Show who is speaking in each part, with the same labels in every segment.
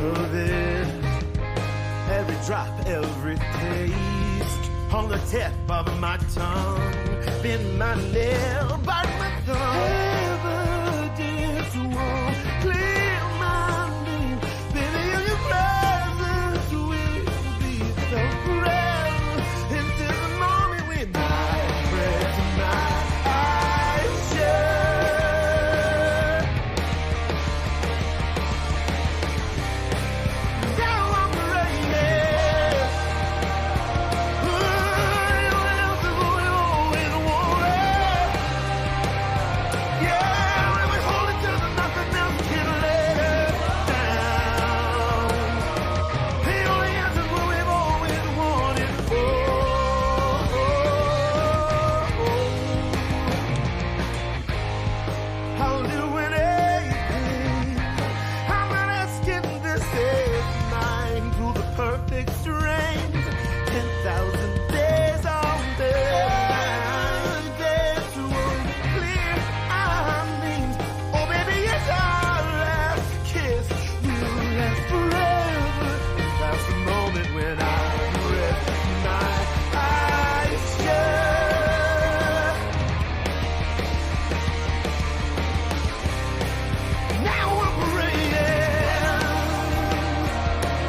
Speaker 1: service. Every drop, every taste on the tip of my tongue. Bend my nail, bite my thumb. Evidence won't clear my name. Baby, in your presence will be so forever. Into the moment when I press my eyes shut. Now I'm ready. I'll do anything. I'm not asking to save mine through the perfect strange. 10,000 days on the line. Days won't clear our names. Oh, baby, it's our last kiss. We'll last forever. That's the moment when I rest my eyes shut. Now I'm ready.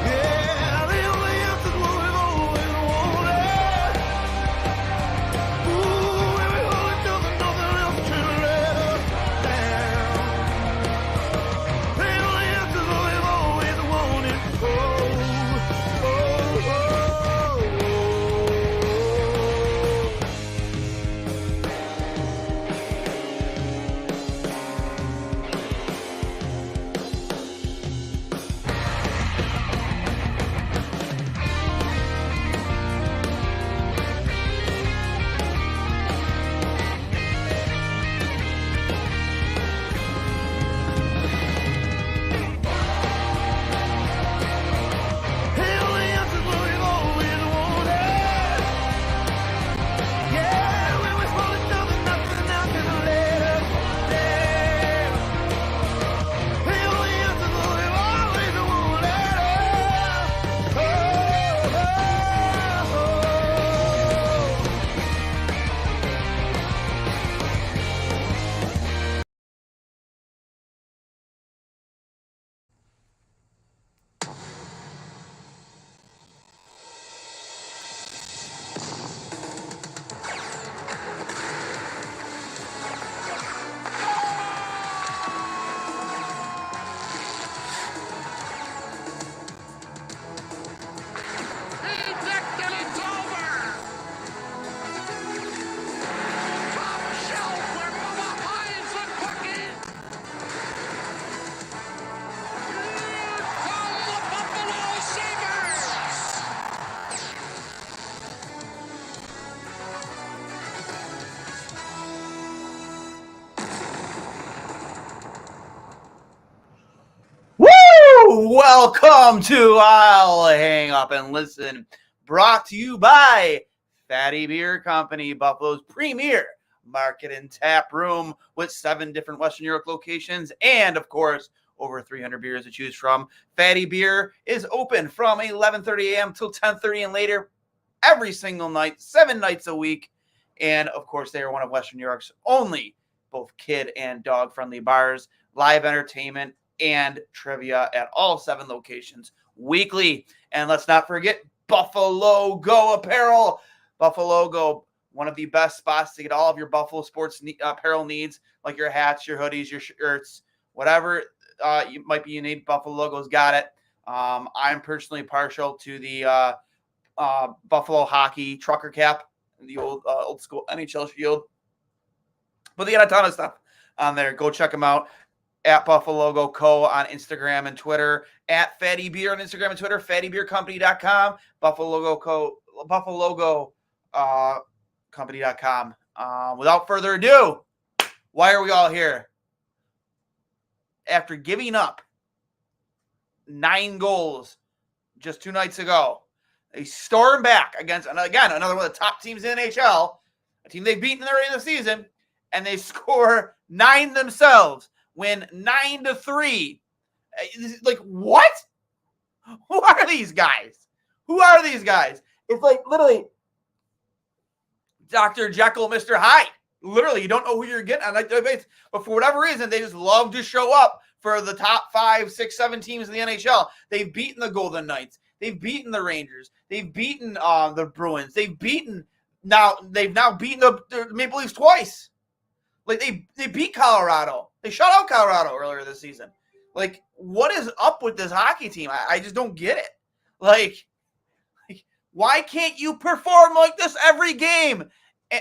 Speaker 1: Yeah, the only answer's what we've always wanted. Ooh, and we hold it till there's nothing else to let us down. The only answer's what we've always wanted. Oh, oh, oh, oh. The only answer's what we've always wanted. Yeah, when we hold it till there's nothing else to let us down. The only answer's what we've always wanted. Oh, oh,
Speaker 2: It's over! Top shelf where Mama hides the cookies! Here come the Buffalo Sabres!
Speaker 3: Woo! Welcome to I'll Hang Up and Listen, brought to you by Fatty Beer Company, Buffalo's premier market and tap room with 7 different Western Europe locations and, of course, over 300 beers to choose from. Fatty Beer is open from 11:30 a.m. till 10:30 and later every single night, 7 nights a week. And, of course, they are one of Western Europe's only both kid and dog-friendly bars, live entertainment, and trivia at all 7 locations weekly. And let's not forget Buffalo Go Apparel. Buffalo Go, one of the best spots to get all of your Buffalo sports apparel needs, like your hats, your hoodies, your shirts, whatever you might be you need. Buffalo Logo's got it. I'm personally partial to the Buffalo hockey trucker cap, the old school NHL shield. But they got a ton of stuff on there. Go check them out at Buffalo Logo Co. on Instagram and Twitter, at Fatty Beer on Instagram and Twitter, fattybeercompany.com, Buffalo Logo Co. Buffalo Logo company.com. Without further ado, why are we all here? After giving up 9 goals just 2 nights ago, they storm back against, again, another one of the top teams in the NHL, a team they've beaten early in the season, and they score 9 themselves, win 9-3. Like, what? Who are these guys? Who are these guys? It's like literally Dr. Jekyll, Mr. Hyde. Literally, you don't know who you're getting on like but for whatever reason, they just love to show up for the top 5, 6, 7 teams in the NHL. They've beaten the Golden Knights. They've beaten the Rangers. They've beaten the Bruins. They've now beaten the Maple Leafs twice. Like they beat Colorado. They shut out Colorado earlier this season. Like, what is up with this hockey team? I just don't get it. Like, why can't you perform like this every game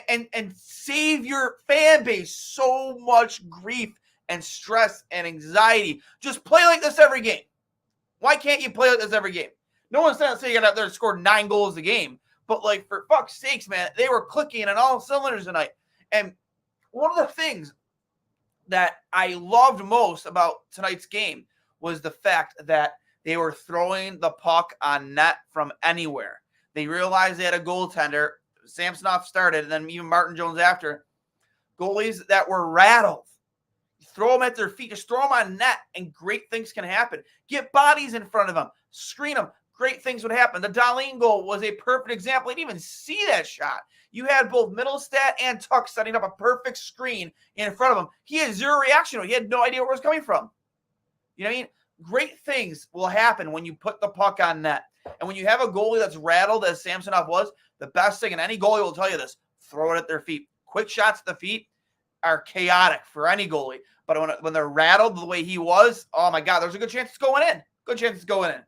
Speaker 3: and save your fan base so much grief and stress and anxiety? Just play like this every game. Why can't you play like this every game? No one's saying you got out there and score 9 goals a game, but like, for fuck's sakes, man, they were clicking on all cylinders tonight. And one of the things that I loved most about tonight's game was the fact that they were throwing the puck on net from anywhere. They realized they had a goaltender. Samsonov started, and then even Martin Jones after. Goalies that were rattled. Throw them at their feet. Just throw them on net, and great things can happen. Get bodies in front of them. Screen them. Great things would happen. The Dahlin goal was a perfect example. I didn't even see that shot. You had both Middlestat and Tuck setting up a perfect screen in front of him. He had zero reaction. He had no idea where it was coming from. You know what I mean? Great things will happen when you put the puck on net. And when you have a goalie that's rattled, as Samsonov was, the best thing, and any goalie will tell you this, throw it at their feet. Quick shots at the feet are chaotic for any goalie. But when they're rattled the way he was, oh my God, there's a good chance it's going in. Good chance it's going in.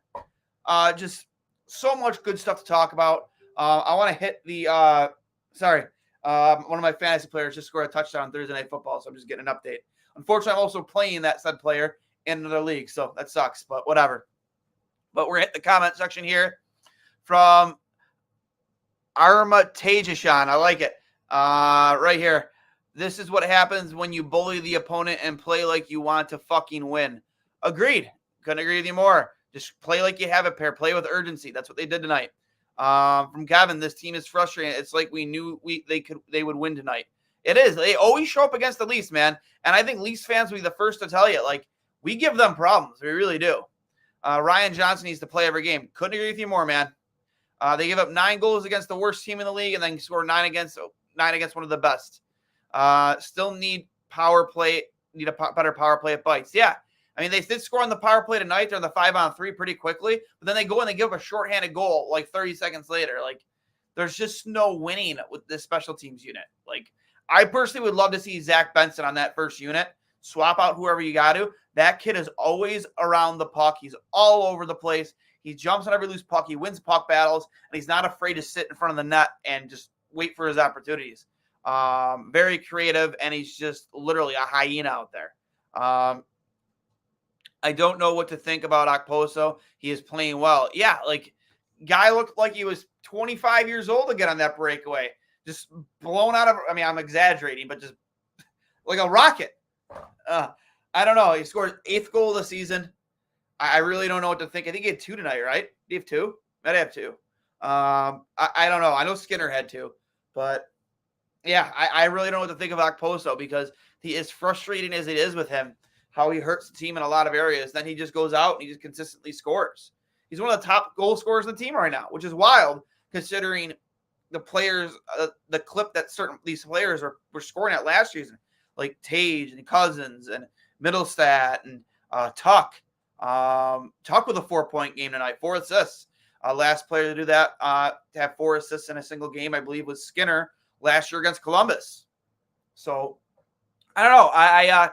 Speaker 3: Just so much good stuff to talk about. I want to hit the one of my fantasy players just scored a touchdown on Thursday Night Football, so I'm just getting an update. Unfortunately, I'm also playing that said player in another league, so that sucks, but whatever. But we're hitting the comment section here from Armatageishan. I like it. Right here. This is what happens when you bully the opponent and play like you want to fucking win. Agreed. Couldn't agree with you more. Just play like you have a pair. Play with urgency. That's what they did tonight. From Kevin, this team is frustrating. It's like we knew they would win tonight. It is. They always show up against the Leafs, man. And I think Leafs fans will be the first to tell you, like, we give them problems. We really do. Ryan Johnson needs to play every game. Couldn't agree with you more, man. They give up 9 goals against the worst team in the league and then score 9 against one of the best. Still need power play. Need a better power play at Bites. Yeah. I mean, they did score on the power play tonight. They're on the 5-on-3 pretty quickly, but then they go and they give up a shorthanded goal like 30 seconds later. Like, there's just no winning with this special teams unit. Like, I personally would love to see Zach Benson on that first unit. Swap out whoever you got to. That kid is always around the puck. He's all over the place. He jumps on every loose puck. He wins puck battles, and he's not afraid to sit in front of the net and just wait for his opportunities. Very creative, and he's just literally a hyena out there. I don't know what to think about Okposo. He is playing well. Yeah, like, guy looked like he was 25 years old again on that breakaway. Just blown out of, I mean, I'm exaggerating, but just like a rocket. I don't know. He scored 8th goal of the season. I really don't know what to think. I think he had 2 tonight, right? Did he have 2? Might have 2. I don't know. I know Skinner had 2. But, yeah, I really don't know what to think of Okposo because he is frustrating as it is with him, how he hurts the team in a lot of areas. Then he just goes out and he just consistently scores. He's one of the top goal scorers in the team right now, which is wild considering the players, the clip that these players were scoring at last season, like Tage and Cousins and Middlestat and Tuck. Tuck with a 4-point game tonight, 4 assists. Last player to do that, to have 4 assists in a single game, I believe, was Skinner last year against Columbus. So, I don't know.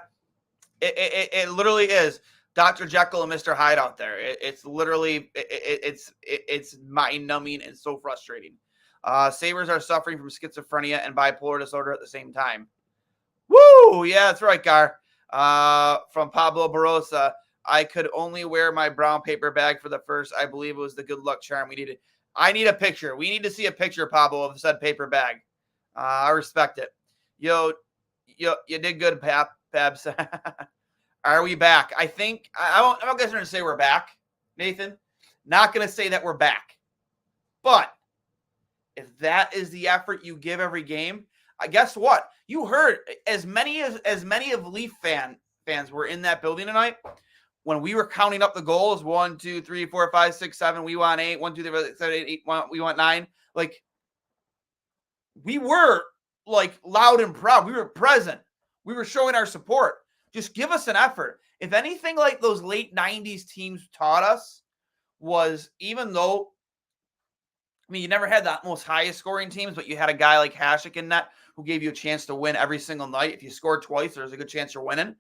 Speaker 3: It literally is Dr. Jekyll and Mr. Hyde out there. It's literally, it's mind-numbing and so frustrating. Sabres are suffering from schizophrenia and bipolar disorder at the same time. Woo! Yeah, that's right, Gar. From Pablo Barossa, I could only wear my brown paper bag for the first. I believe it was the good luck charm we needed. I need a picture. We need to see a picture, Pablo, of said paper bag. I respect it. Yo, you did good, Pabs. Are we back? I think I'm not going to say we're back, Nathan. Not going to say that we're back. But if that is the effort you give every game, guess what? You heard as many of Leaf fans were in that building tonight. when we were counting up the goals, 1, 2, 3, 4, 5, 6, 7, we want 8, 1, 2, 3, 4, 5, 7, 8, 8, we want 9. Like, we were like loud and proud. We were present. We were showing our support. Just give us an effort. If anything, like those late 90s teams taught us was, even though, I mean, you never had the most highest scoring teams, but you had a guy like Hasek in net who gave you a chance to win every single night. If you scored twice, there's a good chance you're winning.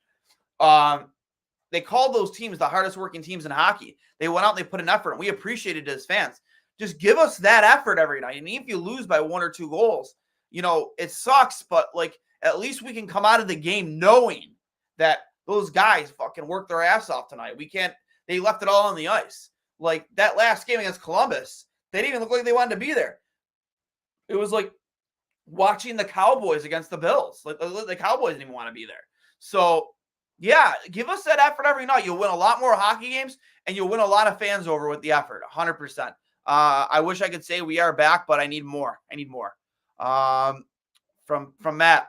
Speaker 3: They called those teams the hardest working teams in hockey. They went out and they put an effort, and we appreciated it as fans. Just give us that effort every night. And if you lose by 1 or 2 goals, it sucks, but like at least we can come out of the game knowing that those guys fucking worked their ass off tonight. They left it all on the ice. Like that last game against Columbus, they didn't even look like they wanted to be there. It was like watching the Cowboys against the Bills. Like the Cowboys didn't even want to be there. So yeah, give us that effort every night. You'll win a lot more hockey games, and you'll win a lot of fans over with the effort, 100%. I wish I could say we are back, but I need more. From Matt,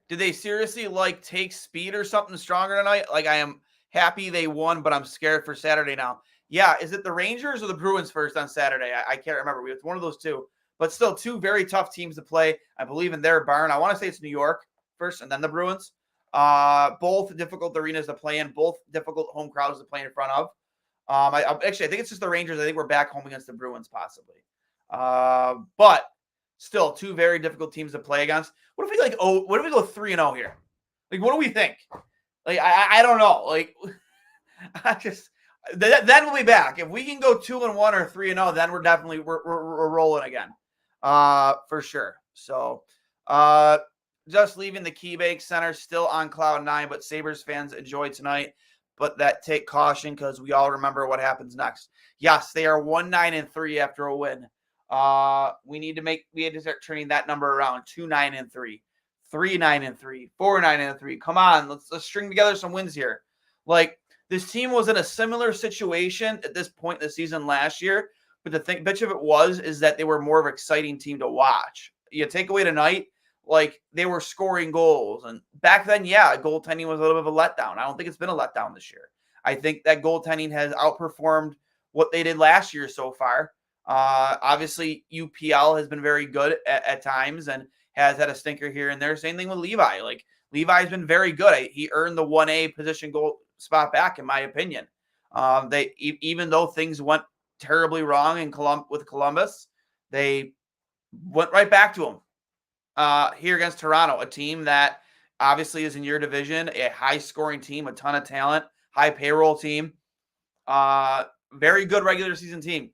Speaker 3: did they seriously take speed or something stronger tonight? Like, I am happy they won, but I'm scared for Saturday now. Yeah, is it the Rangers or the Bruins first on Saturday? I can't remember. It's one of those two, but still 2 very tough teams to play. I believe in their barn. I want to say it's New York first and then the Bruins. Both difficult arenas to play in, both difficult home crowds to play in front of. I think it's just the Rangers. I think we're back home against the Bruins possibly. But still 2 very difficult teams to play against. What if we what if we go 3-0 here? Like, what do we think? Like, I don't know. Like, then we'll be back. If we can go 2-1 or 3-0, then we're definitely we're rolling again. For sure. So, just leaving the KeyBank Center, still on cloud 9, but Sabres fans enjoy tonight. But that take caution because we all remember what happens next. Yes, they are 1-9-3 after a win. We had to start turning that number around. 2-9-3, 3-9-3, 4-9-3. Come on, let's string together some wins here. Like, this team was in a similar situation at this point in the season last year, but the bitch of it is that they were more of an exciting team to watch. You take away tonight, like, they were scoring goals. And back then, yeah, goaltending was a little bit of a letdown. I don't think it's been a letdown this year. I think that goaltending has outperformed what they did last year so far. Obviously, UPL has been very good at times and has had a stinker here and there. Same thing with Levi. Like, Levi's been very good. He earned the 1A position goal spot back, in my opinion. Even though things went terribly wrong with Columbus, they went right back to him. Here against Toronto, a team that obviously is in your division, a high-scoring team, a ton of talent, high payroll team, very good regular season team.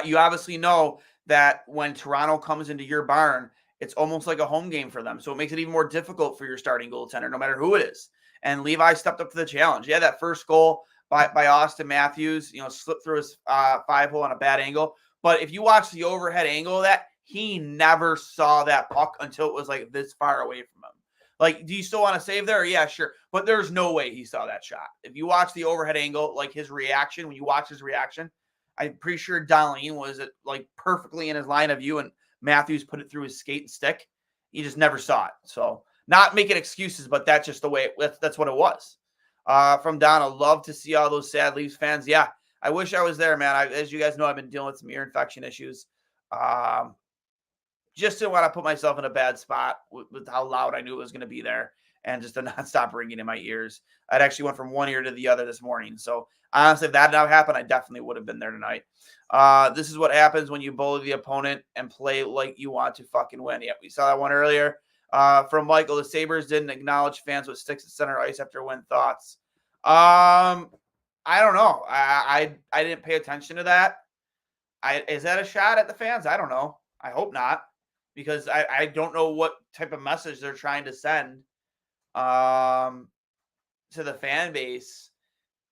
Speaker 3: You obviously know that when Toronto comes into your barn, it's almost like a home game for them. So it makes it even more difficult for your starting goaltender, no matter who it is. And Levi stepped up to the challenge. Yeah, that first goal by Austin Matthews, slipped through his 5-hole on a bad angle. But if you watch the overhead angle of that, he never saw that puck until it was like this far away from him. Like, do you still want to save there? Yeah, sure. But there's no way he saw that shot. If you watch the overhead angle, like his reaction, when you watch his reaction, I'm pretty sure Darlene was like perfectly in his line of view and Matthews put it through his skate and stick. He just never saw it. So, not making excuses, but that's just the way that's what it was. From Donna, love to see all those sad Leafs fans. Yeah, I wish I was there, man. As you guys know, I've been dealing with some ear infection issues. Just didn't want to put myself in a bad spot with how loud I knew it was going to be there and just to not stop ringing in my ears. I'd actually went from one ear to the other this morning. So honestly, if that not happened, I definitely would have been there tonight. This is what happens when you bully the opponent and play like you want to fucking win. Yeah, we saw that one earlier. From Michael, the Sabres didn't acknowledge fans with sticks at center ice after win. Thoughts? I don't know. I didn't pay attention to that. Is that a shot at the fans? I don't know. I hope not, because I don't know what type of message they're trying to send to the fan base.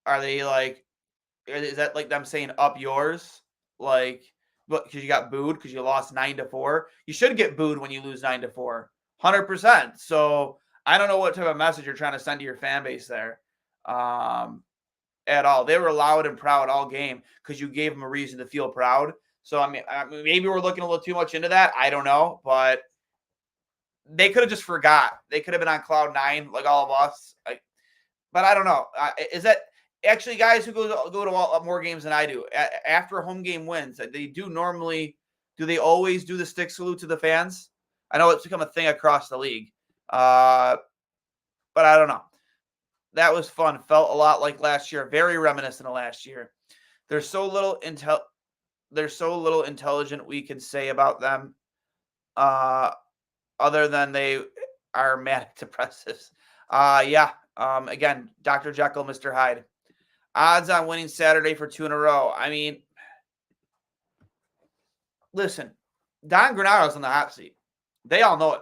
Speaker 3: Are they like, is that like them saying up yours? Like, because you got booed because you lost 9-4. You should get booed when you lose 9-4, 100%. So I don't know what type of message you're trying to send to your fan base there at all. They were loud and proud all game because you gave them a reason to feel proud. So, I mean, maybe we're looking a little too much into that. I don't know, but they could have just forgot. They could have been on cloud 9 like all of us. but I don't know. Is that actually guys who go to more games than I do after a home game wins? They do normally. Do they always do the stick salute to the fans? I know it's become a thing across the league, but I don't know. That was fun. Felt a lot like last year. Very reminiscent of last year. There's so little intelligent we can say about them, other than they are manic depressives. Yeah. Again, Dr. Jekyll, Mr. Hyde. Odds on winning Saturday for 2 in a row. I mean, listen, Don Granado's in the hot seat. They all know it.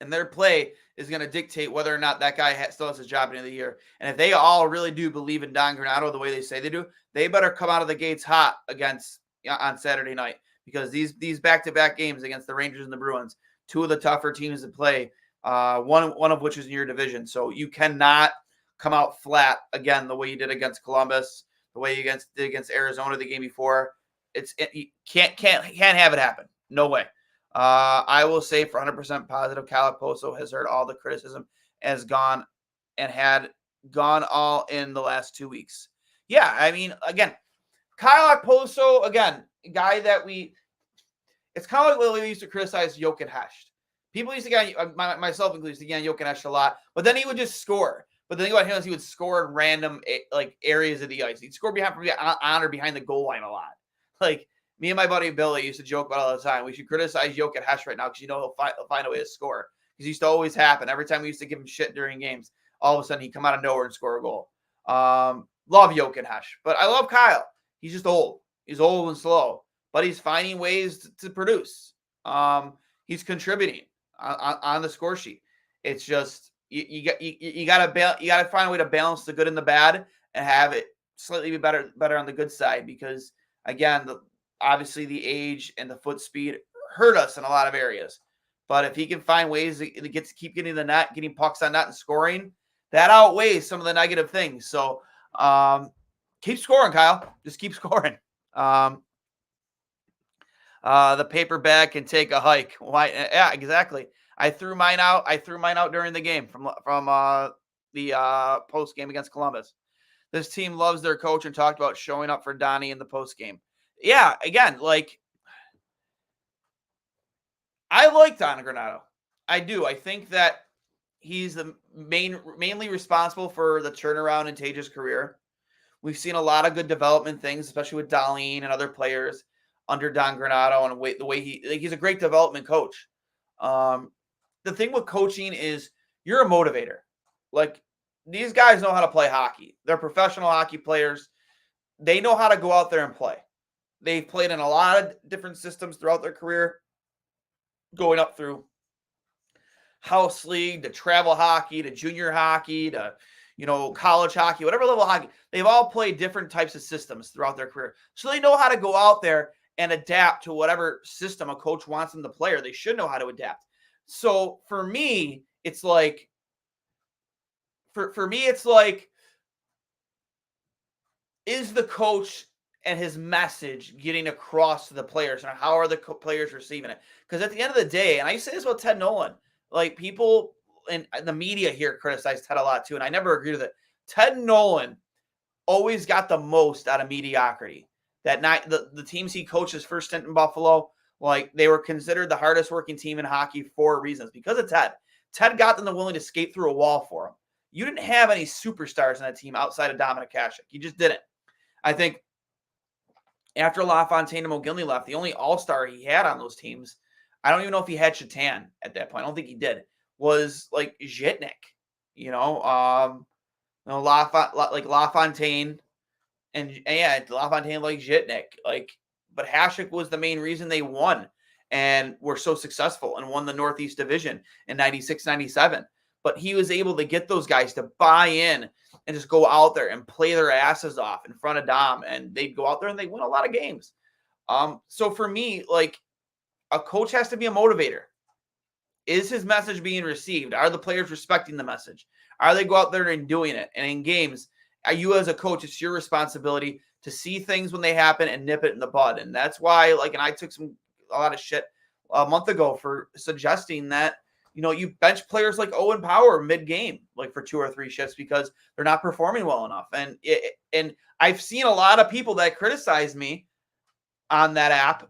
Speaker 3: And their play is going to dictate whether or not that guy still has his job at the end of the year. And if they all really do believe in Don Granado the way they say they do, they better come out of the gates hot on Saturday night, because these back-to-back games against the Rangers and the Bruins, two of the tougher teams to play, one of which is in your division. So you cannot come out flat again the way you did against Columbus, the way you did against Arizona the game before. You can't have it happen. No way. I will say for 100% positive, Kyle Okposo has heard all the criticism, has gone all in the last 2 weeks. Yeah, I mean, again, Kyle Okposo, again, a guy that it's kind of like we used to criticize Jochen Hecht. People used to get, myself included, used to get Jochen Hecht a lot, but then he would just score. But the thing about him is he would score in random areas of the ice. He'd score on or behind the goal line a lot. Like, me and my buddy Billy used to joke about it all the time. We should criticize Jochen Hecht right now because he'll find a way to score. Because it used to always happen. Every time we used to give him shit during games, all of a sudden he'd come out of nowhere and score a goal. Love Jochen Hecht. But I love Kyle. He's just old. He's old and slow. But he's finding ways to produce. He's contributing on the score sheet. It's just you gotta find a way to balance the good and the bad and have it slightly be better on the good side, because again, obviously the age and the foot speed hurt us in a lot of areas. But if he can find ways to keep getting the net, getting pucks on net and scoring, that outweighs some of the negative things. So keep scoring, Kyle. Just keep scoring. The paper bag can take a hike. Why? Yeah, exactly. I threw mine out during the game from the post game against Columbus. This team loves their coach and talked about showing up for Donnie in the post game. Yeah, again, I like Don Granato. I do. I think that he's the mainly responsible for the turnaround in Tage's career. We've seen a lot of good development things, especially with Darlene and other players under Don Granato, and the way he's a great development coach. The thing with coaching is you're a motivator. These guys know how to play hockey. They're professional hockey players. They know how to go out there and play. They've played in a lot of different systems throughout their career, going up through house league to travel hockey to junior hockey to, college hockey, whatever level of hockey. They've all played different types of systems throughout their career. So they know how to go out there and adapt to whatever system a coach wants them to play, or they should know how to adapt. So for me, it's like, is the coach and his message getting across to the players, and how are the players receiving it? Because at the end of the day, and I say this about Ted Nolan, people in the media here criticize Ted a lot too, and I never agree with it. Ted Nolan always got the most out of mediocrity. That night, the teams he coached his first stint in Buffalo, they were considered the hardest working team in hockey for reasons, because of Ted. Ted got them willing to skate through a wall for him. You didn't have any superstars on that team outside of Dominic Hasek. You just didn't. I think after LaFontaine and Mogilny left, the only all-star he had on those teams, I don't even know if he had Shatan at that point. I don't think he did. Was Zhitnik, LaFontaine, and LaFontaine Zhitnik, but Hasek was the main reason they won and were so successful and won the Northeast Division in 96, 97. But he was able to get those guys to buy in and just go out there and play their asses off in front of Dom, and they'd go out there and they win a lot of games. So for me, a coach has to be a motivator. Is his message being received? Are the players respecting the message? Are they go out there and doing it? And in games, you as a coach, it's your responsibility to see things when they happen and nip it in the bud. And that's why, and I took a lot of shit a month ago for suggesting that you bench players like Owen Power mid-game, like for 2 or 3 shifts because they're not performing well enough. And I've seen a lot of people that criticize me on that app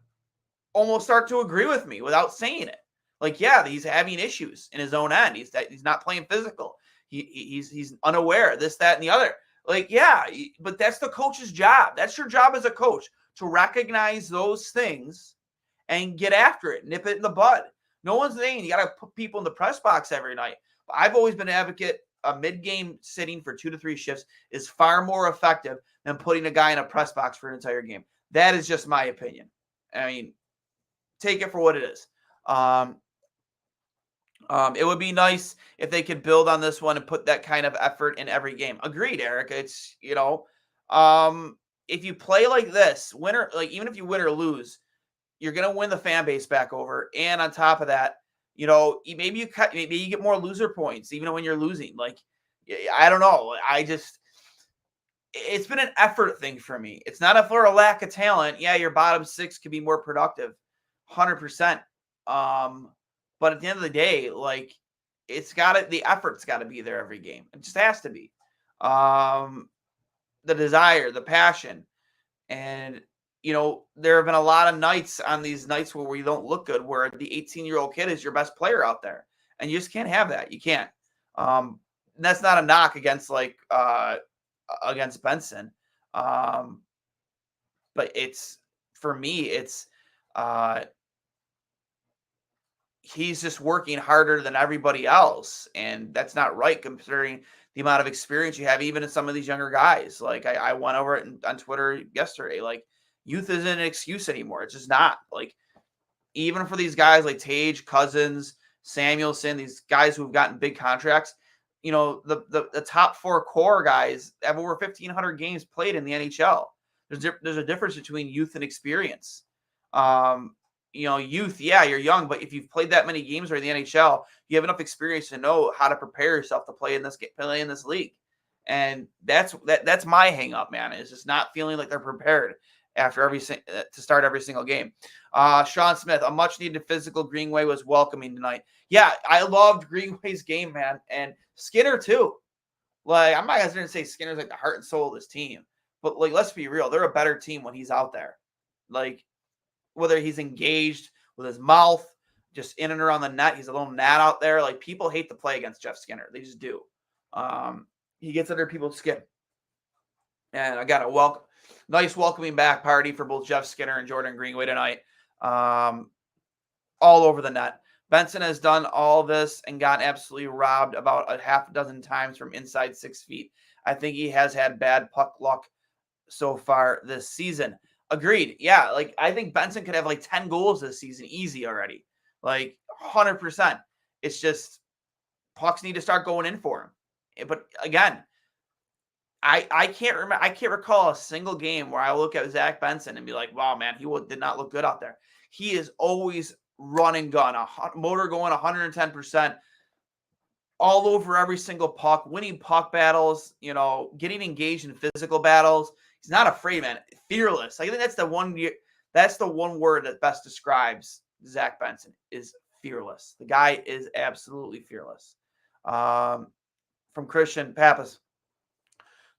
Speaker 3: almost start to agree with me without saying it. Like, yeah, he's having issues in his own end. He's not playing physical. He's unaware, this, that, and the other. Like, yeah, but that's the coach's job. That's your job as a coach, to recognize those things and get after it, nip it in the bud. No one's saying you got to put people in the press box every night. But I've always been an advocate. A mid-game sitting for 2 to 3 shifts is far more effective than putting a guy in a press box for an entire game. That is just my opinion. I mean, take it for what it is. It would be nice if they could build on this one and put that kind of effort in every game. Agreed, Eric. It's, if you play like this, even if you win or lose, you're going to win the fan base back over. And on top of that, maybe you get more loser points, even when you're losing. Like, I don't know. It's been an effort thing for me. It's not for a lack of talent. Yeah, your bottom 6 could be more productive, 100%. But at the end of the day, like, the effort's got to be there every game. It just has to be. The desire, the passion. And, there have been a lot of nights on these nights where we don't look good, where the 18-year-old kid is your best player out there. And you just can't have that. You can't. That's not a knock against against Benson. But for me, he's just working harder than everybody else. And that's not right, considering the amount of experience you have, even in some of these younger guys. Like, I went over it on Twitter yesterday. Like, youth isn't an excuse anymore. It's just not. Like, even for these guys like Tage, Cousins, Samuelson, these guys who've gotten big contracts, the top 4 core guys have over 1,500 games played in the NHL. There's a difference between youth and experience. Youth, yeah, you're young, but if you've played that many games or in the NHL, you have enough experience to know how to prepare yourself to play in this league. And that's my hang up, man. Is just not feeling like they're prepared after to start every single game. Sean Smith, a much needed physical Greenway was welcoming tonight. Yeah, I loved Greenway's game, man, and Skinner too. Like, I'm not going to say Skinner's like the heart and soul of this team, but like, let's be real, they're a better team when he's out there. Like, whether he's engaged with his mouth, just in and around the net, he's a little gnat out there. Like, people hate to play against Jeff Skinner. They just do. He gets under people's skin. And I got a nice welcoming back party for both Jeff Skinner and Jordan Greenway tonight. All over the net. Benson has done all this and gotten absolutely robbed about a half a dozen times from inside 6 feet. I think he has had bad puck luck so far this season. Agreed. Yeah, like, I think Benson could have like 10 goals this season easy already. Like, 100%. It's just pucks need to start going in for him. But again, I can't remember. I can't recall a single game where I look at Zach Benson and be like, wow, man, he did not look good out there. He is always run and gun, a motor going 110%, all over every single puck, winning puck battles, getting engaged in physical battles. He's not afraid, man. Fearless. I think that's the one word that best describes Zach Benson, is fearless. The guy is absolutely fearless. From Christian Pappas.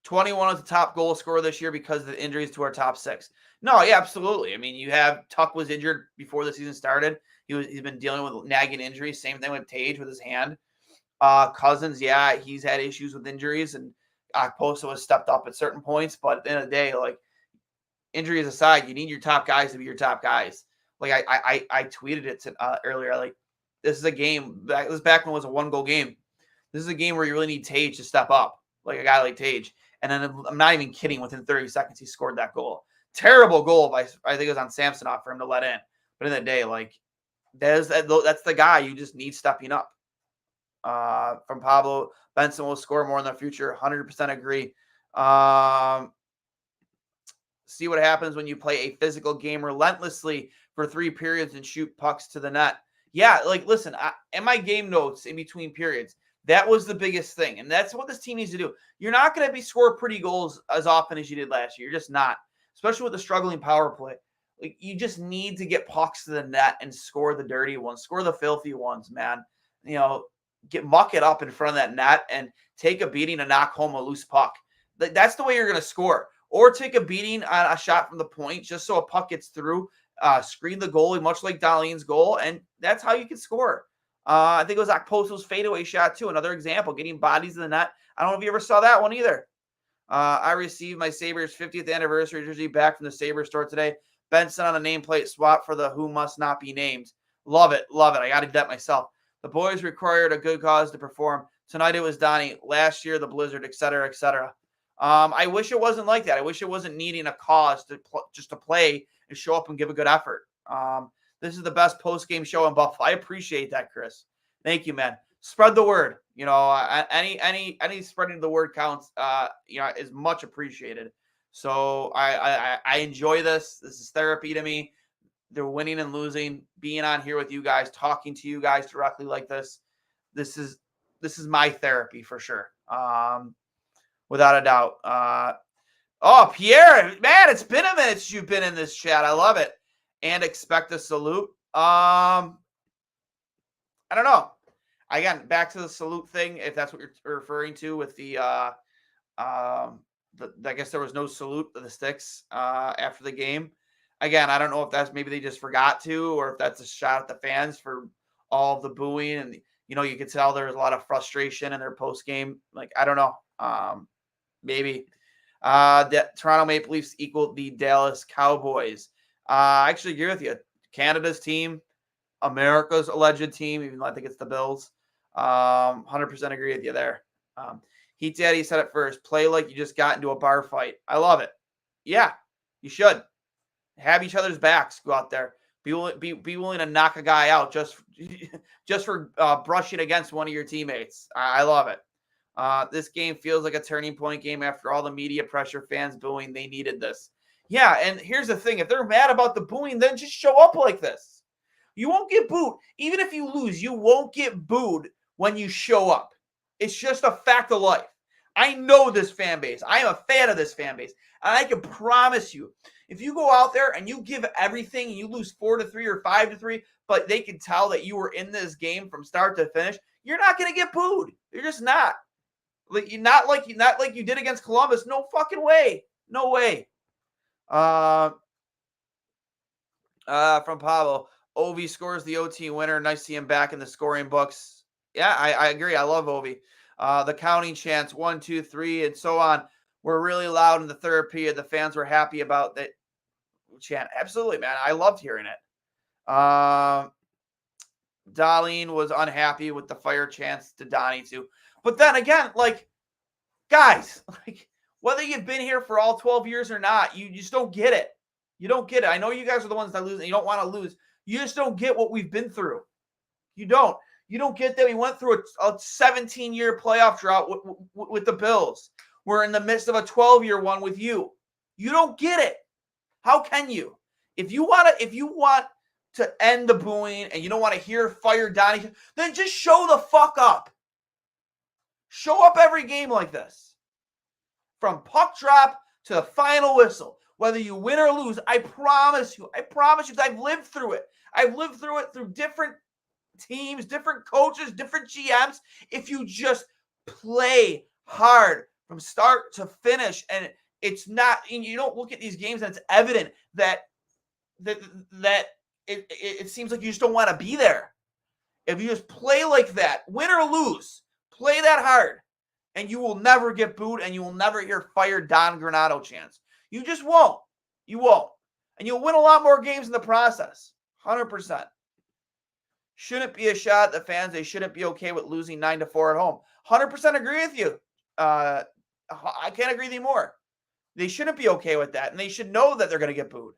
Speaker 3: 21 was the top goal scorer this year because of the injuries to our top 6. No, yeah, absolutely. I mean, Tuck was injured before the season started. He's been dealing with nagging injuries. Same thing with Tage with his hand. Cousins, yeah, he's had issues with injuries, and Okposo has stepped up at certain points. But at the end of the day, like, injuries aside, you need your top guys to be your top guys. Like, I tweeted it earlier. Like, this is a game. This is back when it was a 1-goal game. This is a game where you really need Tage to step up, like a guy like Tage. And then I'm not even kidding. Within 30 seconds, he scored that goal. Terrible goal. I think it was on Samsonov for him to let in. But in the day, like, that's the guy you just need stepping up. From Pablo, Benson will score more in the future. 100% agree. See what happens when you play a physical game relentlessly for 3 periods and shoot pucks to the net. Yeah, like, listen, in my game notes in between periods, that was the biggest thing. And that's what this team needs to do. You're not going to be score pretty goals as often as you did last year. You're just not, especially with the struggling power play. Like, you just need to get pucks to the net and score the dirty ones, score the filthy ones, man. muck it up in front of that net and take a beating and knock home a loose puck. That's the way you're going to score. Or take a beating on a shot from the point just so a puck gets through, screen the goalie, much like Dahlin's goal, and that's how you can score. I think it was Okposo's fadeaway shot, too. Another example, getting bodies in the net. I don't know if you ever saw that one either. I received my Sabres 50th anniversary jersey back from the Sabres store today. Benson on a nameplate swap for the who must not be named. Love it. Love it. I got to do that myself. The boys required a good cause to perform. Tonight it was Donnie. Last year, the Blizzard, et cetera, et cetera. I wish it wasn't like that. I wish it wasn't needing a cause just to play and show up and give a good effort. This is the best post-game show in Buffalo. I appreciate that, Chris. Thank you, man. Spread the word. Any spreading the word counts. Is much appreciated. So I enjoy this. This is therapy to me. They're winning and losing. Being on here with you guys, talking to you guys directly like this. This is my therapy for sure. Without a doubt. Pierre, man, it's been a minute since you've been in this chat. I love it. And expect a salute. I don't know. Again, back to the salute thing, if that's what you're referring to with I guess there was no salute to the Sticks after the game. Again, I don't know if that's maybe they just forgot to, or if that's a shot at the fans for all of the booing. And, you could tell there was a lot of frustration in their post game. Like, I don't know. Maybe. The Toronto Maple Leafs equaled the Dallas Cowboys. I actually agree with you. Canada's team, America's alleged team, even though I think it's the Bills. 100% agree with you there. Heat Daddy said it first. Play like you just got into a bar fight. I love it. Yeah, you should. Have each other's backs. Go out there. Be willing to knock a guy out just for brushing against one of your teammates. I love it. This game feels like a turning point game after all the media pressure, fans booing. They needed this. Yeah, and here's the thing. If they're mad about the booing, then just show up like this. You won't get booed. Even if you lose, you won't get booed when you show up. It's just a fact of life. I know this fan base. I am a fan of this fan base. And I can promise you, if you go out there and you give everything and you lose 4-3 or 5-3, but they can tell that you were in this game from start to finish, you're not going to get booed. You're just not. Not like you did against Columbus. No fucking way. No way. From Pablo, Ovi scores the OT winner. Nice to see him back in the scoring books. Yeah, I agree. I love Ovi. The counting chants 1, 2, 3, and so on were really loud in the third period. The fans were happy about that chant. Absolutely, man. I loved hearing it. Darlene was unhappy with the fire chants to Donnie too. But then again, guys, whether you've been here for all 12 years or not, you just don't get it. You don't get it. I know you guys are the ones that lose and you don't want to lose. You just don't get what we've been through. You don't. You don't get that we went through a 17-year playoff drought with the Bills. We're in the midst of a 12-year one with you. You don't get it. How can you? If you want to end the booing and you don't want to hear fire Donnie, then just show the fuck up. Show up every game like this. From puck drop to the final whistle. Whether you win or lose, I promise you, because I've lived through it. I've lived through it through different teams, different coaches, different GMs. If you just play hard from start to finish, and it's not, and you don't look at these games and it's evident that it seems like you just don't want to be there. If you just play like that, win or lose, play that hard, and you will never get booed, and you will never hear fire Don Granato chants. You just won't. You won't. And you'll win a lot more games in the process. 100%. Shouldn't be a shot at the fans. They shouldn't be okay with losing 9-4 at home. 100% agree with you. I can't agree with you more. They shouldn't be okay with that, and they should know that they're going to get booed.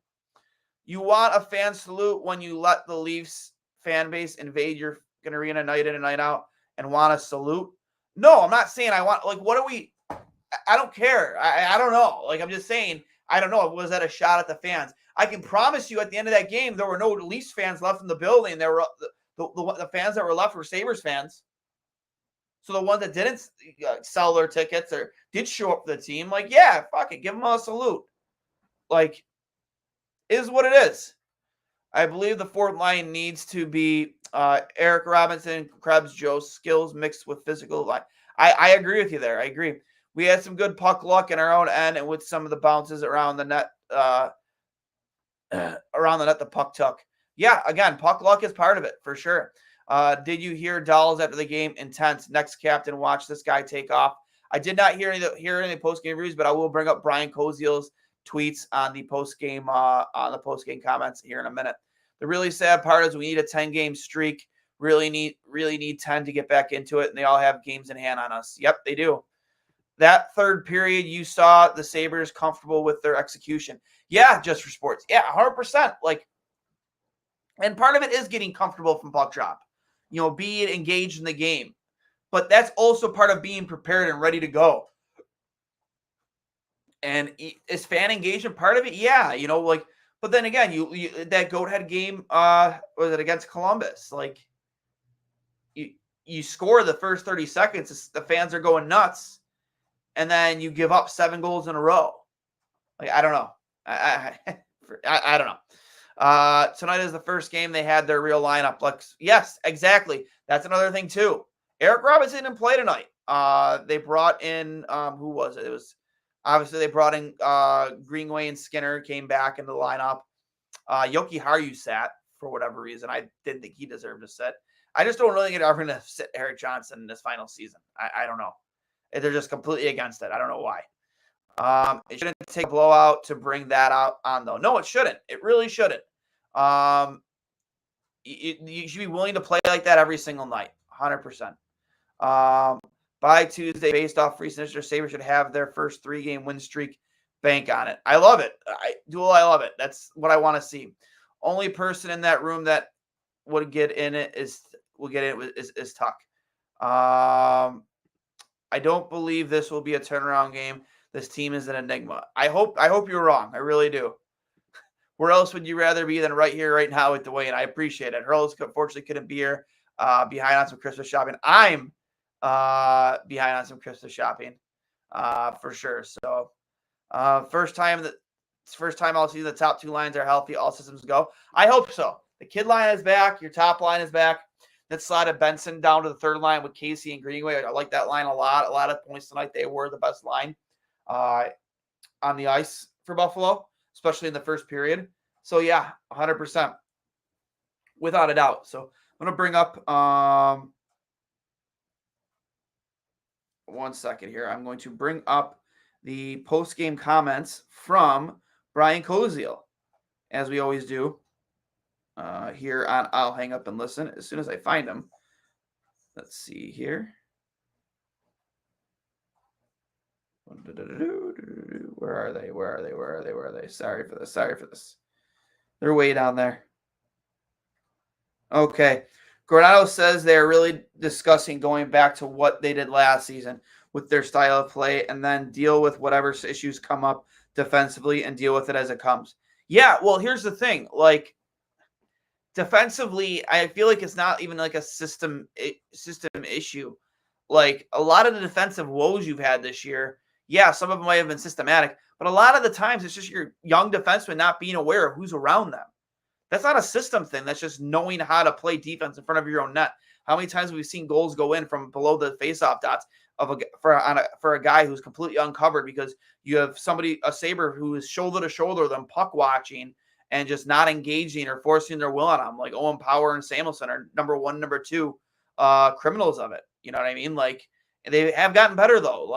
Speaker 3: You want a fan salute when you let the Leafs fan base invade your arena night in and night out and want a salute? No, I'm not saying I want, what are we? I don't care. I don't know. I'm just saying, I don't know. Was that a shot at the fans? I can promise you at the end of that game, there were no Leafs fans left in the building. There were the fans that were left were Sabres fans. So the ones that didn't sell their tickets or did show up for the team, yeah, fuck it. Give them a salute. Is what it is. I believe the fourth line needs to be Eric Robinson, Krebs, Joe, skills mixed with physical. I agree with you there. I agree. We had some good puck luck in our own end, and with some of the bounces around the net, the puck took. Yeah, again, puck luck is part of it for sure. Did you hear Dolls after the game? Intense. Next captain, watch this guy take off. I did not hear any post game reviews, but I will bring up Brian Koziel's tweets on the post game comments here in a minute. The really sad part is we need a 10-game streak. Really need 10 to get back into it, and they all have games in hand on us. Yep, they do. That third period, you saw the Sabres comfortable with their execution. Yeah, just for sports. Yeah, 100%. And part of it is getting comfortable from puck drop. Being engaged in the game. But that's also part of being prepared and ready to go. And is fan engagement part of it? Yeah, but then again, you that goathead game, was it against Columbus? You score the first 30 seconds, the fans are going nuts, and then you give up 7 goals in a row. I don't know. I don't know. Tonight is the first game they had their real lineup. Yes, exactly. That's another thing too. Eric Robinson didn't play tonight. They brought in who was it? It was obviously they brought in Greenway and Skinner came back into the lineup. Yoki Haru sat for whatever reason. I didn't think he deserved to sit. I just don't really think they're going to sit Eric Johnson in this final season. I don't know. They're just completely against it. I don't know why. It shouldn't take a blowout to bring that out on, though. No, it shouldn't. It really shouldn't. You should be willing to play like that every single night, 100%. By Tuesday, based off free signature, Sabres should have their first 3-game win streak. Bank on it. I love it. I love it. That's what I want to see. Only person in that room that would get in it is Tuck. I don't believe this will be a turnaround game. This team is an enigma. I hope you're wrong. I really do. Where else would you rather be than right here, right now with Duane? I appreciate it. Hurls unfortunately couldn't be here. Behind on some Christmas shopping. I'm behind on some Christmas shopping for sure. So first time I'll see the top 2 lines are healthy. All systems go. I hope so. The kid line is back. Your top line is back. That slotted Benson down to the third line with Casey and Greenway. I like that line a lot. A lot of points tonight. They were the best line on the ice for Buffalo, especially in the first period. So, yeah, 100%. Without a doubt. So, I'm going to bring up one second here. I'm going to bring up the post-game comments from Brian Koziel, as we always do here on I'll Hang Up and Listen as soon as I find them. Let's see here. Where are they? Sorry for this. They're way down there. Okay. Granado says they're really discussing going back to what they did last season with their style of play and then deal with whatever issues come up defensively and deal with it as it comes. Yeah, well, here's the thing. Defensively, I feel like it's not even like a system issue. A lot of the defensive woes you've had this year, yeah, some of them might have been systematic, but a lot of the times it's just your young defensemen not being aware of who's around them. That's not a system thing. That's just knowing how to play defense in front of your own net. How many times have we seen goals go in from below the faceoff dots for a guy who's completely uncovered because you have a Sabre who is shoulder to shoulder with them, puck watching and just not engaging or forcing their will on them, like Owen Power and Samuelson are number 1, number 2 criminals of it. You know what I mean? They have gotten better though.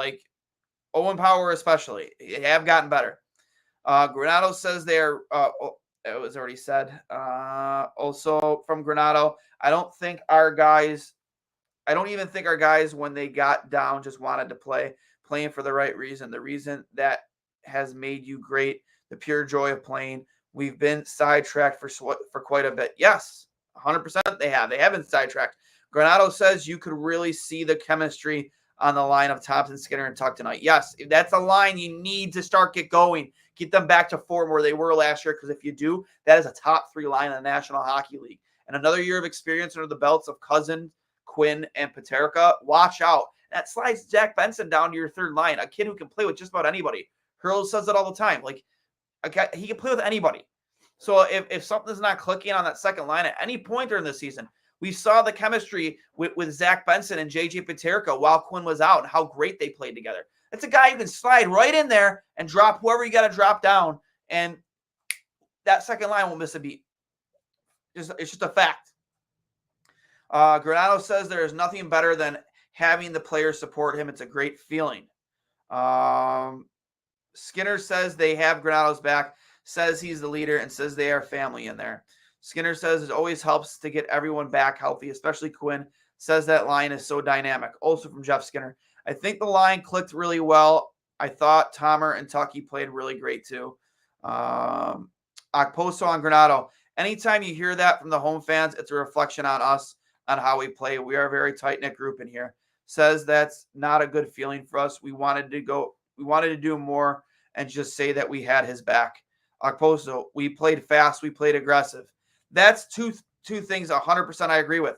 Speaker 3: Owen Power especially, they have gotten better. Granado says they're. It was already said. Also from Granado, I don't even think our guys, when they got down, just wanted to playing for the right reason. The reason that has made you great, the pure joy of playing. We've been sidetracked for quite a bit. Yes, 100% they have. They have been sidetracked. Granado says you could really see the chemistry on the line of Thompson, Skinner, and Tuck tonight. Yes, if that's a line you need to get going. Get them back to form where they were last year, because if you do, that is a top 3 line in the National Hockey League. And another year of experience under the belts of Cousin, Quinn, and Paterka. Watch out. That slides Jack Benson down to your third line, a kid who can play with just about anybody. Hurls says it all the time. He can play with anybody. So if something's not clicking on that second line at any point during the season, We saw the chemistry with Zach Benson and J.J. Paterka while Quinn was out and how great they played together. That's a guy who can slide right in there and drop whoever you got to drop down, and that second line won't miss a beat. It's just a fact. Granado says there is nothing better than having the players support him. It's a great feeling. Skinner says they have Granado's back, says he's the leader, and says they are family in there. Skinner says it always helps to get everyone back healthy, especially Quinn. Says that line is so dynamic. Also from Jeff Skinner. I think the line clicked really well. I thought Tomer and Tucky played really great too. Okposo on Granado. Anytime you hear that from the home fans, it's a reflection on us, on how we play. We are a very tight-knit group in here. Says that's not a good feeling for us. We wanted to do more and just say that we had his back. Okposo, we played fast, we played aggressive. That's two things 100% I agree with.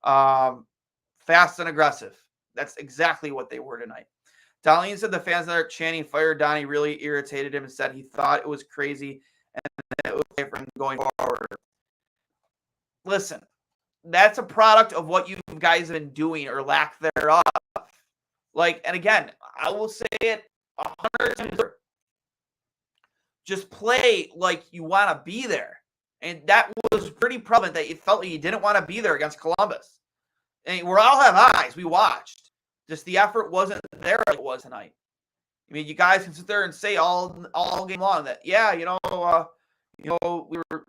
Speaker 3: Fast and aggressive. That's exactly what they were tonight. Darlene said the fans that are chanting "Fire Donnie" really irritated him and said he thought it was crazy and it was okay for him going forward. Listen, that's a product of what you guys have been doing or lack thereof. And again, I will say it 100 times. Just play like you want to be there. And that was pretty prevalent that you felt like you didn't want to be there against Columbus. And we all have eyes. We watched. Just the effort wasn't there like it was tonight. I mean, you guys can sit there and say all game long that, yeah, we were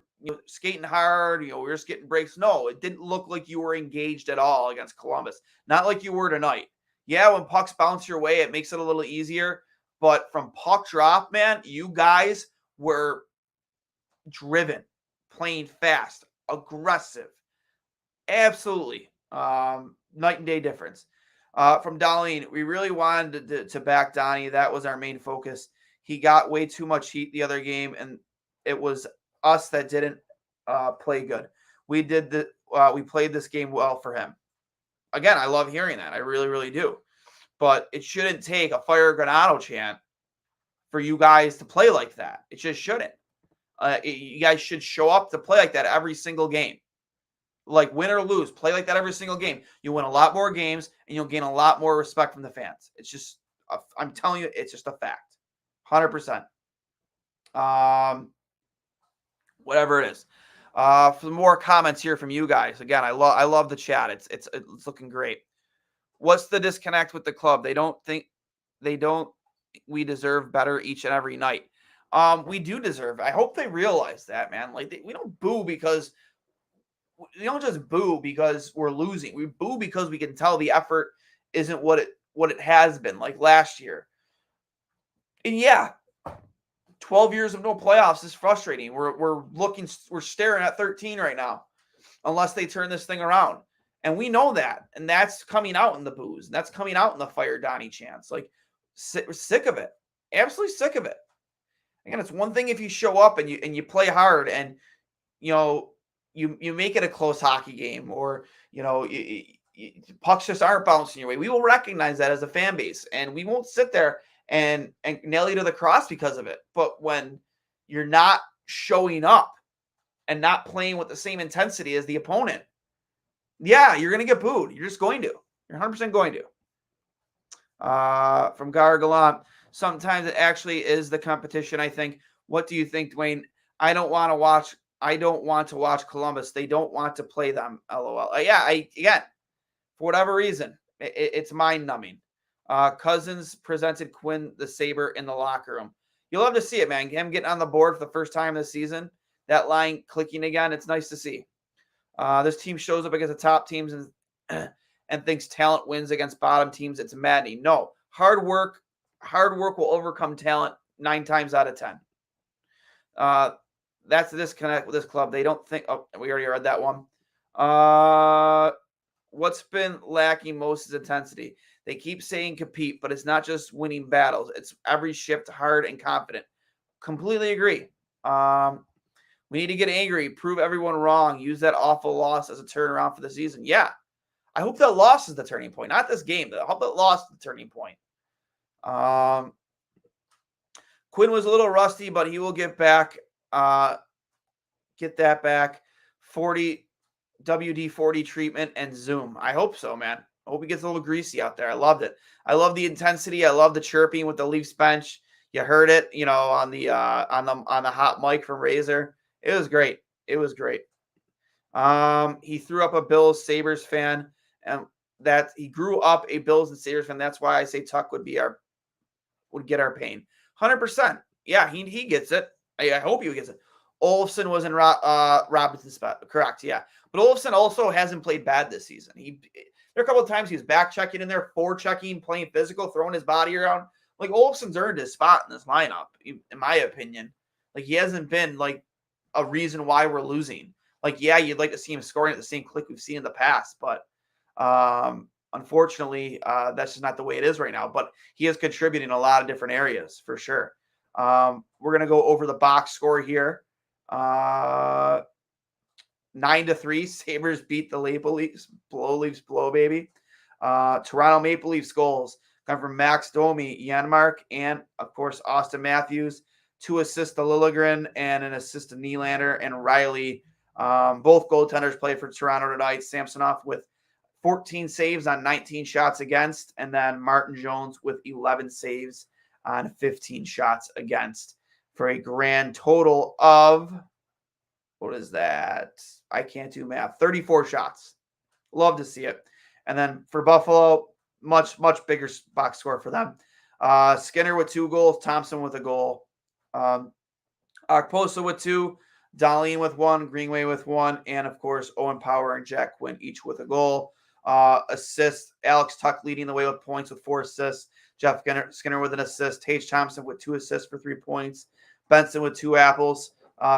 Speaker 3: skating hard, we were just getting breaks. No, it didn't look like you were engaged at all against Columbus. Not like you were tonight. Yeah, when pucks bounce your way, it makes it a little easier. But from puck drop, man, you guys were driven, playing fast, aggressive. Absolutely. Night and day difference. From Darlene, we really wanted to back Donnie. That was our main focus. He got way too much heat the other game, and it was us that didn't play good. We played this game well for him. Again, I love hearing that. I really, really do. But it shouldn't take a Fire Granado chant for you guys to play like that. It just shouldn't. You guys should show up to play like that every single game. Like win or lose, play like that every single game. You'll win a lot more games, and you'll gain a lot more respect from the fans. It's just, I'm telling you, it's just a fact. 100%. Whatever it is. For more comments here from you guys. Again, I love the chat. It's looking great. What's the disconnect with the club? We deserve better each and every night. We do deserve. I hope they realize that, man. We don't boo because we don't just boo because we're losing. We boo because we can tell the effort isn't what it has been like last year. And yeah, 12 years of no playoffs is frustrating. We're staring at 13 right now, unless they turn this thing around. And we know that. And that's coming out in the boos. And that's coming out in the Fire Donnie chants. We're sick of it. Absolutely sick of it. Again, it's one thing if you show up and you play hard and you make it a close hockey game, or pucks just aren't bouncing your way. We will recognize that as a fan base, and we won't sit there and nail you to the cross because of it. But when you're not showing up and not playing with the same intensity as the opponent, yeah, you're going to get booed. You're just going to. You're 100% going to. From Gargalant, sometimes it actually is the competition, I think. What do you think, Duane? I don't want to watch Columbus. They don't want to play them. LOL. Again, for whatever reason, it's mind-numbing. Cousins presented Quinn the Sabre in the locker room. You'll love to see it, man. Him getting on the board for the first time this season. That line clicking again. It's nice to see. This team shows up against the top teams and thinks talent wins against bottom teams. It's maddening. No, hard work will overcome talent 9 times out of 10. That's the disconnect with this club. They don't think. Oh, we already read that one. What's been lacking most is intensity. They keep saying compete, but it's not just winning battles. It's every shift hard and confident. Completely agree. We need to get angry, prove everyone wrong, use that awful loss as a turnaround for the season. Yeah. I hope that loss is the turning point, not this game. I hope that loss is the turning point. Quinn was a little rusty, but he will get back. Get that back. 40 WD-40 treatment and Zoom. I hope so, man. I hope he gets a little greasy out there. I loved it. I love the intensity. I love the chirping with the Leafs bench. You heard it, on the hot mic from Razor. It was great. It was great. He threw up a Bills Sabres fan, and that he grew up a Bills and Sabres fan. That's why I say Tuck would get our pain. 100%. Yeah, he gets it. I hope he gets it. Olofsson was in Robinson's spot. Correct. Yeah. But Olofsson also hasn't played bad this season. There are a couple of times he was back checking in there, forward checking, playing physical, throwing his body around. Like, Olofsson's earned his spot in this lineup, in my opinion. Like, he hasn't been like a reason why we're losing. Like, yeah, you'd like to see him scoring at the same click we've seen in the past, but unfortunately, that's just not the way it is right now. But he is contributing in a lot of different areas for sure. We're going to go over the box score here. 9-3, Sabres beat the Maple Leafs. Blow, baby. Toronto Maple Leafs goals come from Max Domi, Janmark, and, of course, Austin Matthews. 2 assists to Liljegren and an assist to Nylander and Riley. Both goaltenders played for Toronto tonight. Samsonov with 14 saves on 19 shots against, and then Martin Jones with 11 saves on 15 shots against for a grand total of, what is that? I can't do math. 34 shots. Love to see it. And then for Buffalo, much bigger box score for them. Skinner with 2 goals, Thompson with a goal. Okposo with 2, Dahlin with 1, Greenway with 1, and of course Owen Power and Jack Quinn each with a goal. Assists, Alex Tuck leading the way with points with 4 assists. Jeff Skinner with an assist. Tage Thompson with 2 assists for 3 points. Benson with 2 apples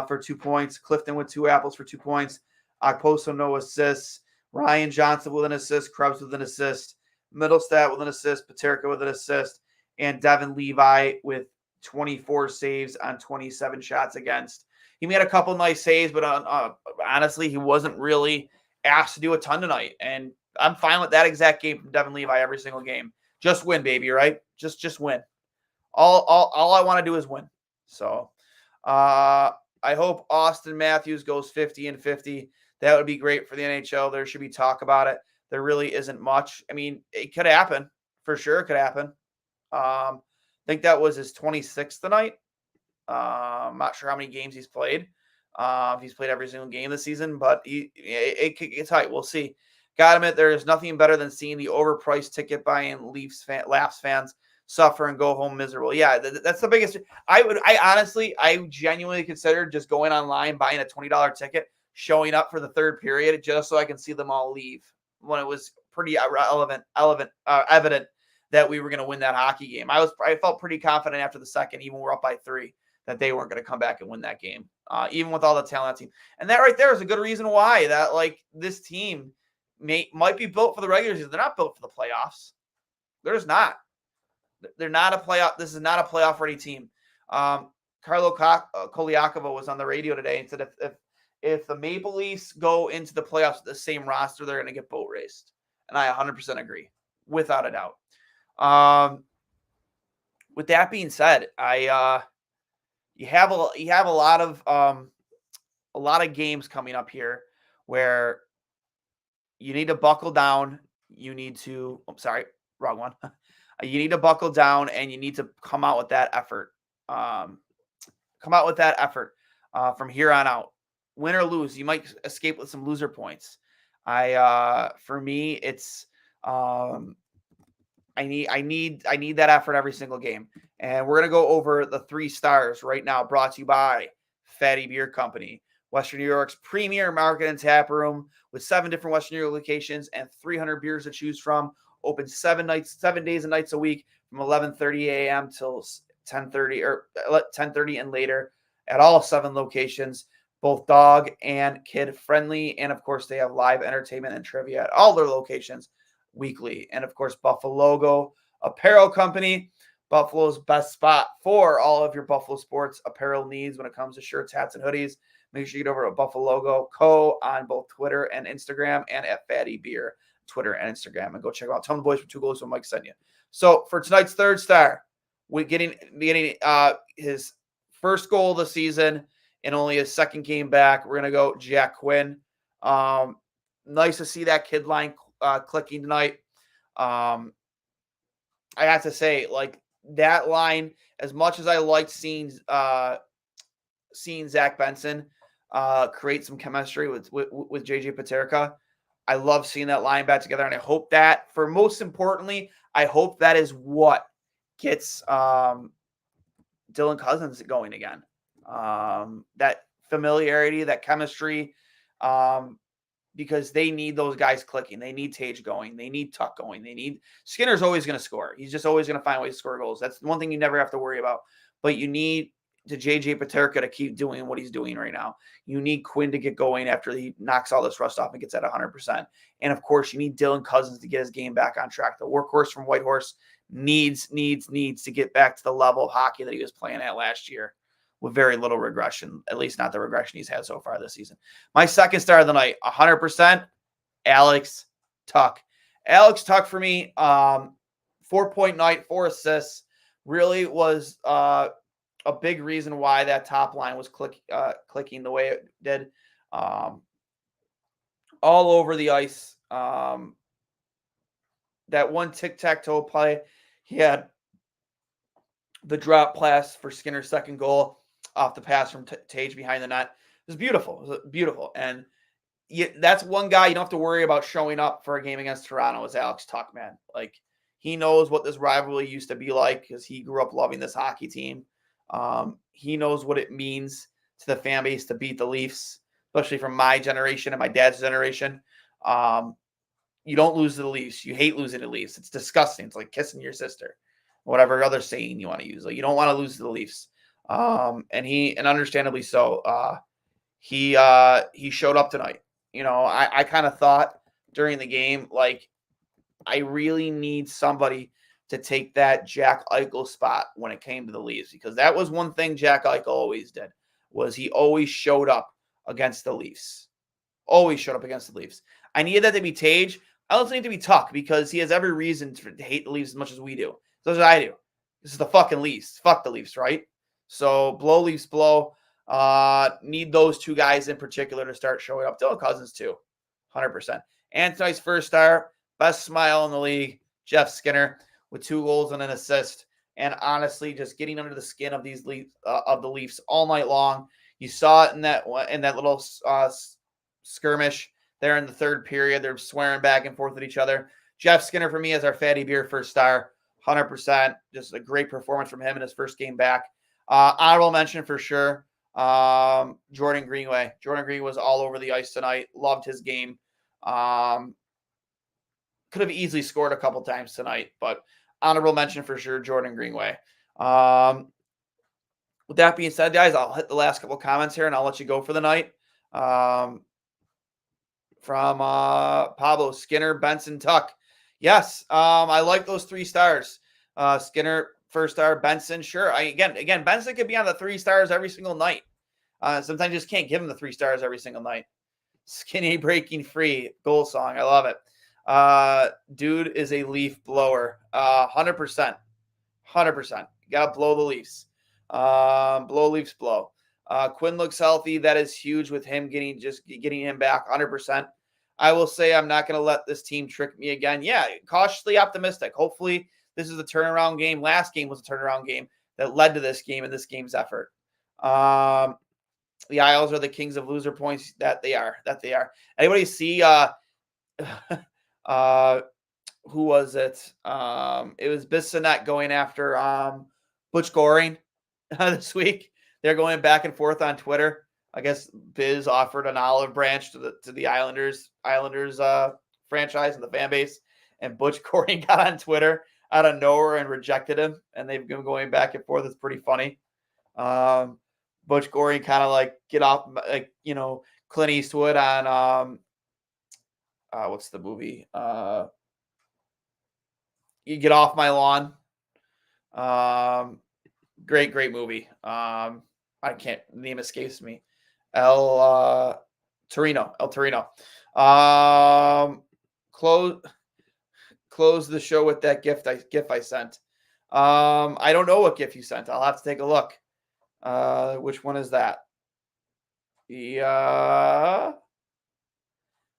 Speaker 3: for 2 points. Clifton with 2 apples for 2 points. Okposo no assists. Ryan Johnson with an assist. Krebs with an assist. Middlestat with an assist. Paterka with an assist. And Devin Levi with 24 saves on 27 shots against. He made a couple nice saves, but honestly, he wasn't really asked to do a ton tonight. And I'm fine with that exact game from Devin Levi every single game. Just win, baby, right? Just win. All I want to do is win. So I hope Austin Matthews goes 50-50. That would be great for the NHL. There should be talk about it. There really isn't much. I mean, it could happen. For sure it could happen. I think that was his 26th tonight. I'm not sure how many games he's played. He's played every single game this season, but it could get tight. We'll see. Gotta admit, there is nothing better than seeing the overpriced ticket buying LEAFS fans suffer and go home miserable. Yeah, that's the biggest. I genuinely considered just going online, buying a $20 ticket, showing up for the third period just so I can see them all leave when it was pretty evident that we were going to win that hockey game. I felt pretty confident after the second, even we're up by 3, that they weren't going to come back and win that game, even with all the talent on that team. And that right there is a good reason why that this team might be built for the regular season. They're not built for the playoffs. They're just not. They're not a playoff. This is not a playoff ready team. Carlo Koliakova was on the radio today and said if the Maple Leafs go into the playoffs with the same roster, they're going to get boat raced. And I 100% agree, without a doubt. With that being said, you have a lot of games coming up here where you need to buckle down. You need to, wrong one. You need to buckle down and you need to come out with that effort. From here on out. Win or lose, you might escape with some loser points. For me, it's I need that effort every single game. And we're gonna go over the 3 stars right now, brought to you by Fatty Beer Company, Western New York's premier market and tap room with 7 different Western New York locations and 300 beers to choose from. Open 7 days and nights a week from 11:30 a.m. till 10:30 or 10:30 and later at all 7 locations, both dog and kid friendly. And of course, they have live entertainment and trivia at all their locations weekly. And of course, Buffalo Logo Apparel Company, Buffalo's best spot for all of your Buffalo sports apparel needs when it comes to shirts, hats, and hoodies. Make sure you get over to Buffalo Logo Co. on both Twitter and Instagram, and at Fatty Beer, Twitter and Instagram. And go check them out. Tell them the boys for 2 goals, so Mike sent you. So for tonight's 3rd star, we're getting his first goal of the season and only his 2nd game back. We're going to go Jack Quinn. nice to see that kid line clicking tonight. I have to say, like, that line, as much as I liked seeing Zach Benson create some chemistry with JJ Paterka, I love seeing that line back together, and I hope that, for most importantly, I hope that is what gets Dylan Cousins going again. That familiarity, that chemistry, because they need those guys clicking. They need Tage going. They need Tuck going. Skinner's always going to score. He's just always going to find ways to score goals. That's one thing you never have to worry about. But you need to JJ Paterka to keep doing what he's doing right now. You need Quinn to get going after he knocks all this rust off and gets at 100%. And of course, you need Dylan Cousins to get his game back on track. The workhorse from Whitehorse needs to get back to the level of hockey that he was playing at last year with very little regression, at least not the regression he's had so far this season. My second star of the night, 100%, Alex Tuck. Alex Tuck for me, 4-point night, 4 assists, really was a big reason why that top line was clicking the way it did. All over the ice. That one tic-tac-toe play, he had the drop pass for Skinner's second goal off the pass from Tage behind the net. It was beautiful. It was beautiful. And that's one guy you don't have to worry about showing up for a game against Toronto is Alex Tuck, man. Like, he knows what this rivalry used to be like because he grew up loving this hockey team. He knows what it means to the fan base to beat the Leafs, especially from my generation and my dad's generation. You don't lose to the Leafs. You hate losing to the Leafs. It's disgusting. It's like kissing your sister, whatever other saying you want to use. Like, you don't want to lose to the Leafs. And understandably so, he showed up tonight. You know, I kind of thought during the game, like, I really need somebody to take that Jack Eichel spot when it came to the Leafs, because that was one thing Jack Eichel always did, was he always showed up against the Leafs. Always showed up against the Leafs. I needed that to be Tage. I also need to be Tuck because he has every reason to hate the Leafs as much as we do. So as I do. This is the fucking Leafs. Fuck the Leafs, right? So blow Leafs blow. Need those two guys in particular to start showing up. Dylan Cousins too, 100%. And tonight's first star, best smile in the league, Jeff Skinner, with 2 goals and an assist. And honestly, just getting under the skin of these of the Leafs all night long. You saw it in that little skirmish there in the third period. They're swearing back and forth at each other. Jeff Skinner for me is our Fatty Beer first star, 100%. Just a great performance from him in his first game back. Honorable mention for sure, Jordan Greenway. Jordan Greenway was all over the ice tonight. Loved his game. Could have easily scored a couple times tonight, but honorable mention for sure, Jordan Greenway. With that being said, guys, I'll hit the last couple comments here and I'll let you go for the night. From Pablo, Skinner, Benson, Tuck. Yes, I like those 3 stars. Skinner, first star, Benson, sure. Again, Benson could be on the 3 stars every single night. Sometimes you just can't give him the 3 stars every single night. Skinny breaking free, goal song. I love it. Dude is a Leaf blower. 100%. 100%. You got to blow the Leafs. Blow Leafs blow. Quinn looks healthy. That is huge with him getting him back 100%. I will say I'm not going to let this team trick me again. Yeah, cautiously optimistic. Hopefully this is a turnaround game. Last game was a turnaround game that led to this game and this game's effort. The Isles are the kings of loser points. That they are. Anybody see who was it? It was Bissonnette going after Butch Goring this week. They're going back and forth on Twitter. I guess Biz offered an olive branch to the Islanders franchise and the fan base, and Butch Goring got on Twitter out of nowhere and rejected him. And they've been going back and forth. It's pretty funny. Butch Goring kind of like get off, like, Clint Eastwood on what's the movie? You Get Off My Lawn. Great movie. I can't, name escapes me. El Torino. Close the show with that gif I sent. I don't know what gif you sent. I'll have to take a look. Which one is that?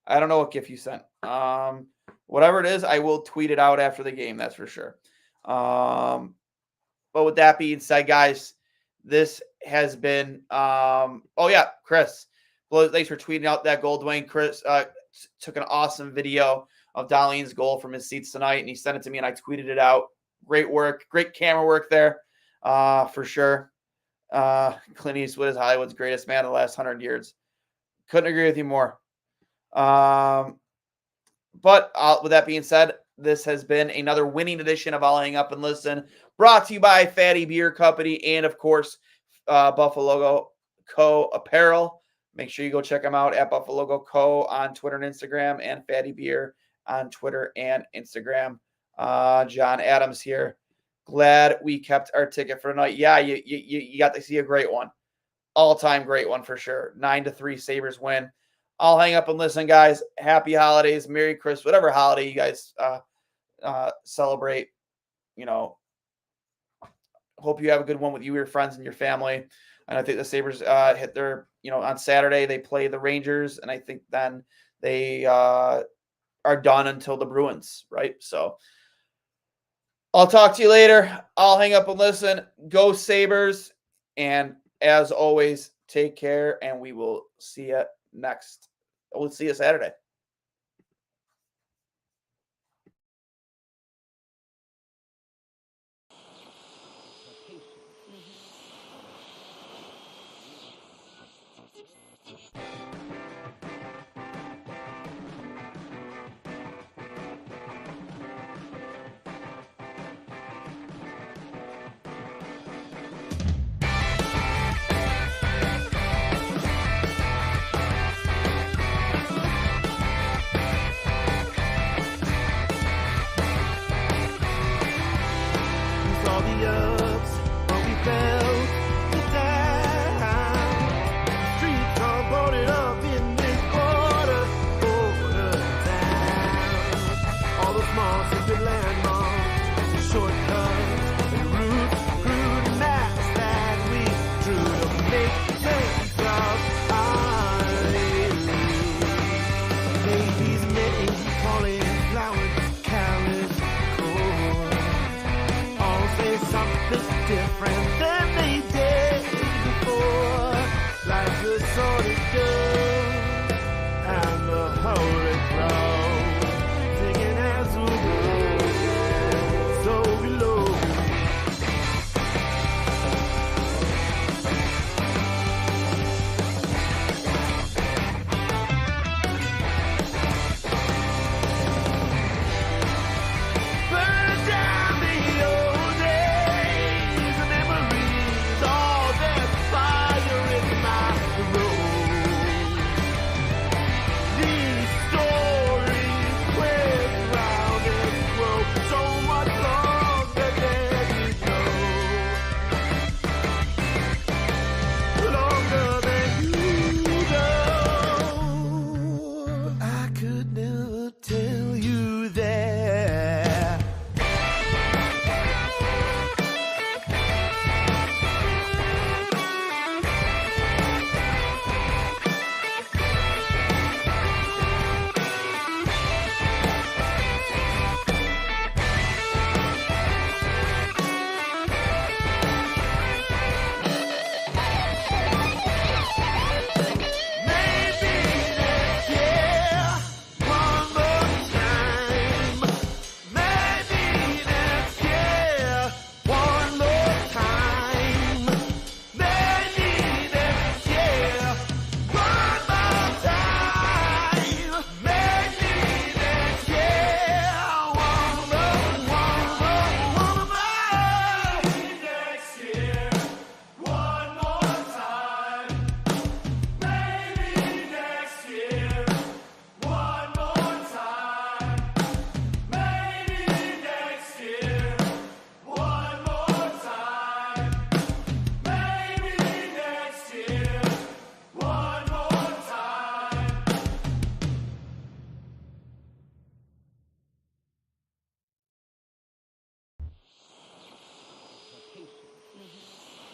Speaker 3: I don't know what gift you sent. Whatever it is, I will tweet it out after the game. That's for sure. But with that being said, guys, this has been. Oh yeah, Chris. Well, thanks for tweeting out that goal, Duane. Chris took an awesome video of Darlene's goal from his seats tonight, and he sent it to me, and I tweeted it out. Great work, great camera work there, for sure. Clint Eastwood is Hollywood's greatest man of the last 100 years. Couldn't agree with you more. But with that being said, this has been another winning edition of I'll Hang Up and Listen, brought to you by Fatty Beer Company and, of course, Buffalo Co. Apparel. Make sure you go check them out at Buffalo Co. on Twitter and Instagram, and Fatty Beer on Twitter and Instagram. John Adams here. Glad we kept our ticket for tonight. Yeah, you got to see a great one. All-time great one for sure. 9-3 Sabres win. I'll hang up and listen, guys. Happy holidays, Merry Christmas, whatever holiday you guys celebrate. You know, hope you have a good one with you, your friends, and your family. And I think the Sabres hit their, on Saturday they play the Rangers, and I think then they are done until the Bruins, right? So I'll talk to you later. I'll hang up and listen. Go Sabres. And as always, take care, and we will see you Saturday.